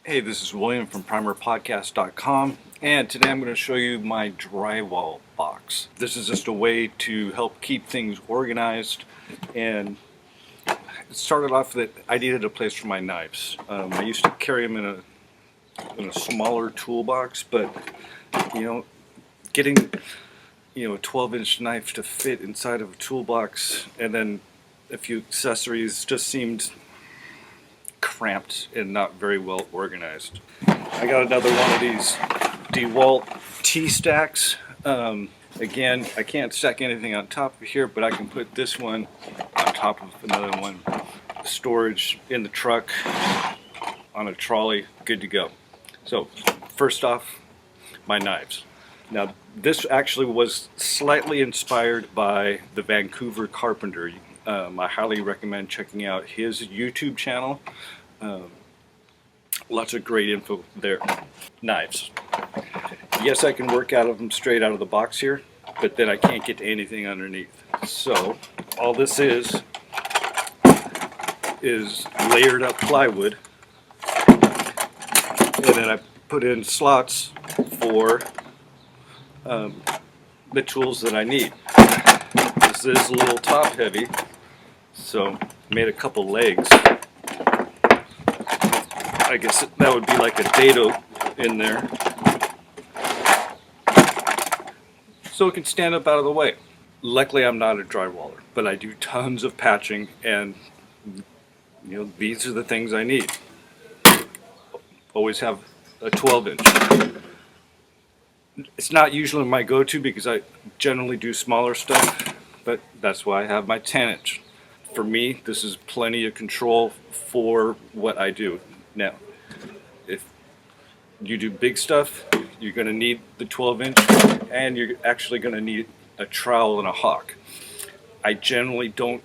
Hey, this is William from primerpodcast.com, and today I'm going to show you my drywall box. This is just a way to help keep things organized, and it started off that I needed a place for my knives. I used to carry them in a smaller toolbox, but getting a 12-inch knife to fit inside of a toolbox and then a few accessories just seemed cramped and not very well organized. I got another one of these DeWalt T-stacks. Again, I can't stack anything on top of here, but I can put this one on top of another one. Storage in the truck, on a trolley, good to go. So, first off, my knives. Now, this actually was slightly inspired by the Vancouver carpenter. I highly recommend checking out his YouTube channel. Lots of great info there. Knives. Yes, I can work out of them straight out of the box here, but then I can't get to anything underneath. So all this is layered up plywood, and then I put in slots for the tools that I need. This is a little top heavy, so made a couple legs. I guess that would be like a dado in there, so it can stand up out of the way. Luckily, I'm not a drywaller, but I do tons of patching, and these are the things I need. Always have a 12-inch. It's not usually my go-to because I generally do smaller stuff, but that's why I have my 10-inch. For me, this is plenty of control for what I do. Now, if you do big stuff, you're going to need the 12-inch, and you're actually going to need a trowel and a hawk. I generally don't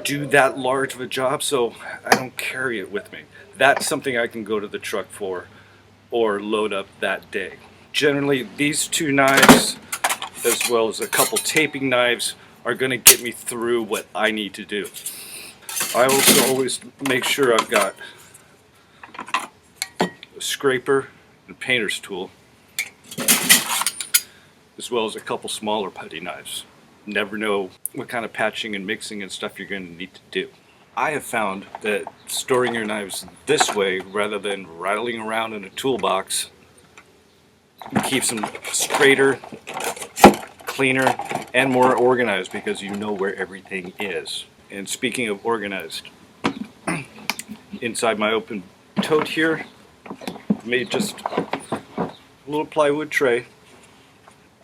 do that large of a job, so I don't carry it with me. That's something I can go to the truck for or load up that day. Generally, these two knives, as well as a couple taping knives, are going to get me through what I need to do. I also always make sure I've got a scraper and painter's tool, as well as a couple smaller putty knives. Never know what kind of patching and mixing and stuff you're going to need to do. I have found that storing your knives this way, rather than rattling around in a toolbox, keeps them straighter, cleaner, and more organized because you know where everything is. And speaking of organized, inside my open tote here, made just a little plywood tray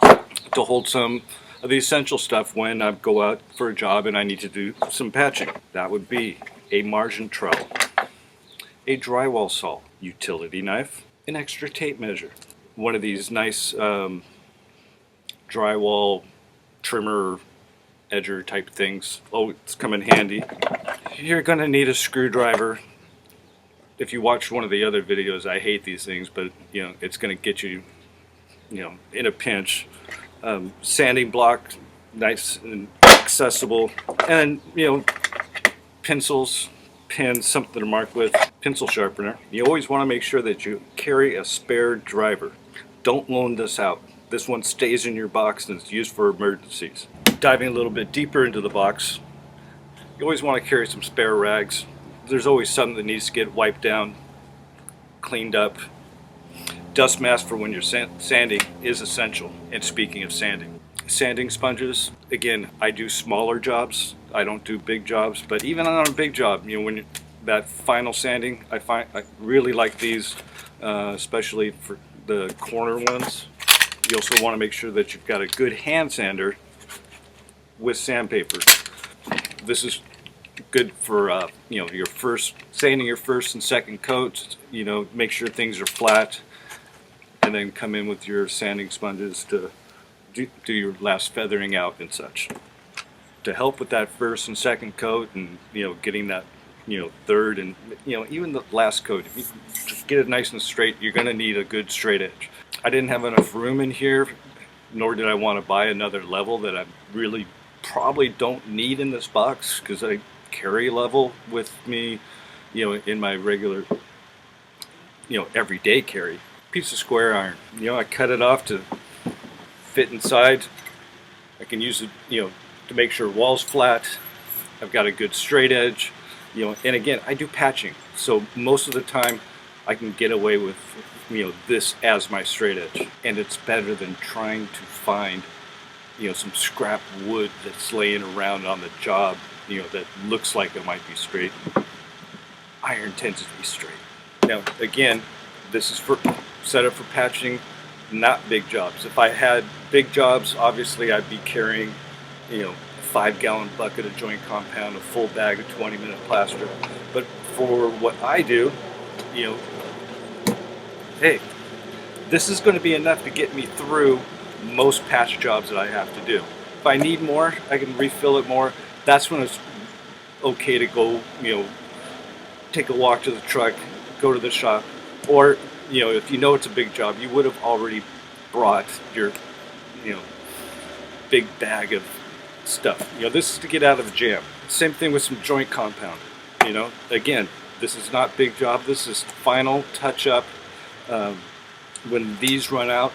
to hold some of the essential stuff when I go out for a job and I need to do some patching. That would be a margin trowel, a drywall saw, utility knife, an extra tape measure, one of these nice drywall trimmer edger type things. Oh, it's come in handy. You're gonna need a screwdriver. If you watched one of the other videos, I hate these things, but it's gonna get you in a pinch. Sanding block, nice and accessible, and pencils, pens, something to mark with, pencil sharpener. You always want to make sure that you carry a spare driver. Don't loan this out. This one stays in your box and it's used for emergencies. Diving a little bit deeper into the box, you always want to carry some spare rags. There's always something that needs to get wiped down, cleaned up. Dust mask for when you're sanding is essential. And speaking of sanding sponges, again, I do smaller jobs. I don't do big jobs, but even on a big job, when that final sanding, I really like these, especially for the corner ones. You also want to make sure that you've got a good hand sander with sandpaper. This is good for your first sanding, your first and second coats. Make sure things are flat, and then come in with your sanding sponges to do your last feathering out and such. To help with that first and second coat, and getting that third and even the last coat, if you just get it nice and straight, you're going to need a good straight edge. I didn't have enough room in here, nor did I want to buy another level that I really probably don't need in this box, because I carry level with me in my regular everyday carry. Piece of square iron. I cut it off to fit inside. I can use it, to make sure wall's flat. I've got a good straight edge. And again, I do patching, so most of the time I can get away with this as my straight edge, and it's better than trying to find some scrap wood that's laying around on the job that looks like it might be straight. Iron tends to be straight. Now again, this is for set up for patching, not big jobs. If I had big jobs, obviously I'd be carrying a 5-gallon bucket of joint compound, a full bag of 20-minute plaster. But for what I do, hey, this is going to be enough to get me through most patch jobs that I have to do. If I need more, I can refill it more. That's when it's okay to go, take a walk to the truck, go to the shop, or if it's a big job, you would have already brought your big bag of stuff. This is to get out of the jam. Same thing with some joint compound. Again, this is not big job. This is final touch up. When these run out,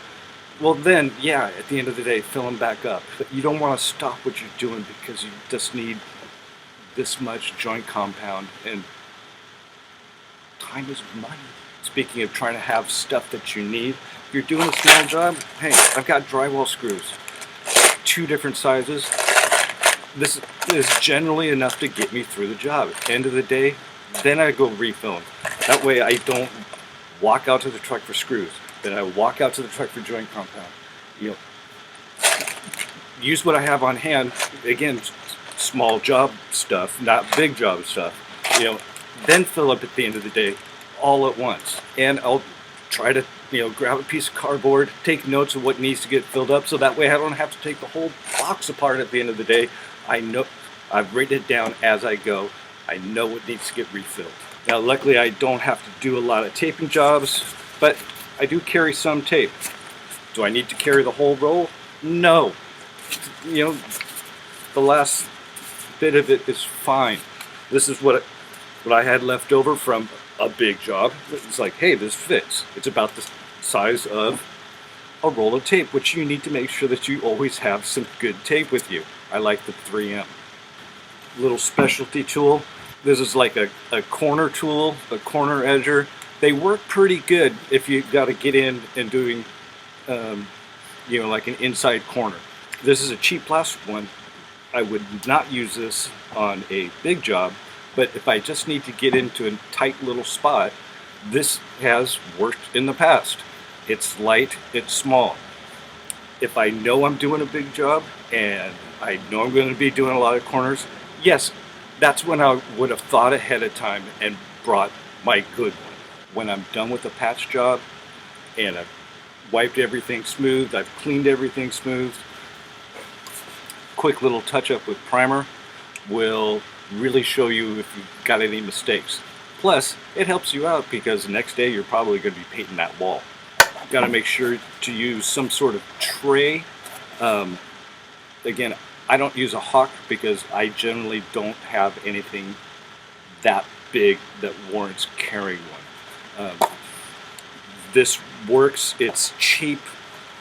well then, yeah, at the end of the day, fill them back up. But you don't want to stop what you're doing because you just need this much joint compound, and time is money. Speaking of trying to have stuff that you need, if you're doing a small job, hey, I've got drywall screws, 2 different sizes. This is generally enough to get me through the job. At the end of the day, then I go refill them. That way I don't walk out to the truck for screws. Then I walk out to the truck for joint compound. Use what I have on hand. Again, small job stuff, not big job stuff. Then fill up at the end of the day, all at once. And I'll try to grab a piece of cardboard, take notes of what needs to get filled up, so that way I don't have to take the whole box apart at the end of the day. I know I've written it down as I go. I know what needs to get refilled. Now luckily I don't have to do a lot of taping jobs, but I do carry some tape. Do I need to carry the whole roll? No. The last bit of it is fine. This is what I had left over from a big job. It's like, hey, this fits. It's about the size of a roll of tape, which you need to make sure that you always have some good tape with you. I like the 3M. Little specialty tool. This is like a corner tool, a corner edger. They work pretty good if you've got to get in and doing, like an inside corner. This is a cheap plastic one. I would not use this on a big job, but if I just need to get into a tight little spot, this has worked in the past. It's light, it's small. If I know I'm doing a big job and I know I'm going to be doing a lot of corners, yes, that's when I would have thought ahead of time and brought my good one. When I'm done with the patch job and I've wiped everything smooth, I've cleaned everything smooth, quick little touch up with primer will really show you if you've got any mistakes. Plus, it helps you out because the next day you're probably going to be painting that wall. You've got to make sure to use some sort of tray. Again, I don't use a hawk because I generally don't have anything that big that warrants carrying one. This works, it's cheap.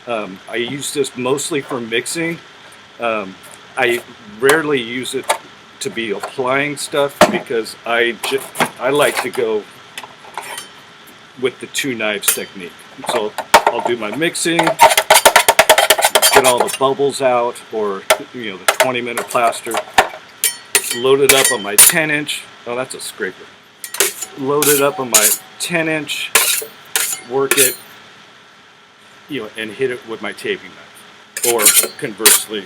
I use this mostly for mixing. I rarely use it to be applying stuff because I like to go with the 2 knives technique. So I'll do my mixing, get all the bubbles out, or the 20-minute plaster, load it up on my 10-inch. Oh, that's a scraper. Load it up on my 10-inch, work it, and hit it with my taping knife. Or conversely,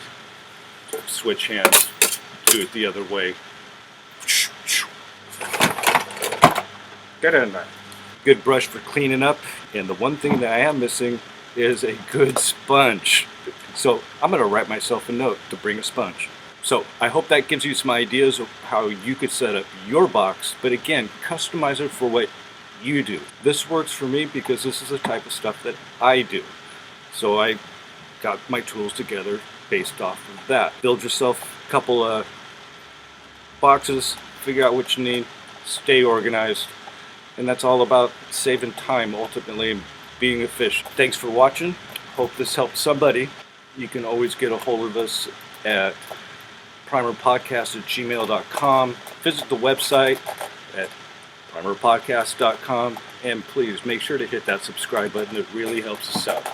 switch hands, do it the other way. Get in there. Good brush for cleaning up, and the one thing that I am missing is a good sponge. So I'm going to write myself a note to bring a sponge. So I hope that gives you some ideas of how you could set up your box, but again, customize it for what you do. This works for me because this is the type of stuff that I do. So I got my tools together based off of that. Build yourself a couple of boxes, figure out what you need, stay organized, And that's all about saving time ultimately and being efficient. Thanks for watching. Hope this helped somebody. You can always get a hold of us at primerpodcast@gmail.com. Visit the website at primerpodcast.com, and please make sure to hit that subscribe button. It really helps us out.